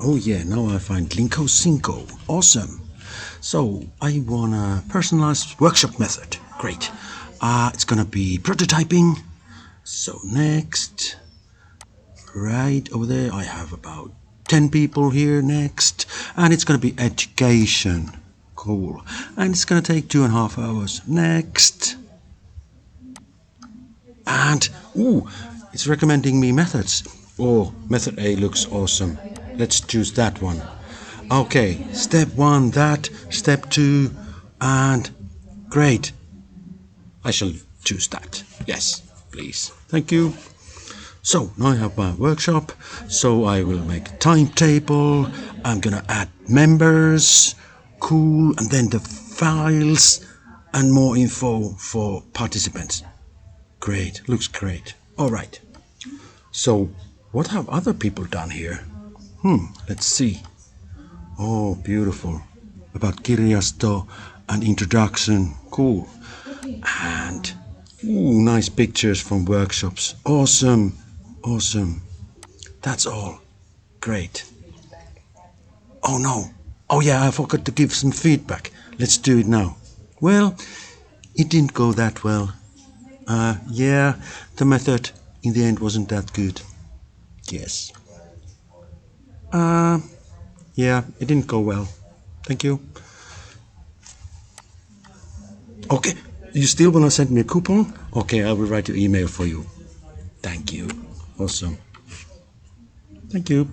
Oh yeah, now I find Linco sinco. Awesome. So I want a personalized workshop method. Great. It's gonna be prototyping. So next, right over there, I have about 10 people here next, and it's gonna be education. Cool. And it's gonna take 2.5 hours. Next. And ooh, it's recommending me methods. Oh, method A looks awesome. Let's choose that one. Okay, step 1 that, step 2, and great. I shall choose that. Yes, please. Thank you. So now I have my workshop. So I will make a timetable. I'm gonna add members. Cool. And then the files and more info for participants. Great. Looks great. All right. So what have other people done here? Let's see. Oh, beautiful. About kirjasto and introduction. Cool. And ooh, nice pictures from workshops. Awesome. Awesome. That's all. Great. Oh no. Oh yeah, I forgot to give some feedback. Let's do it now. Well, it didn't go that well. Yeah, the method in the end wasn't that good. Yes. Yeah, it didn't go well. Thank you. Okay, you still wanna send me a coupon? Okay, I will write your email for you. Thank you. Awesome. Thank you.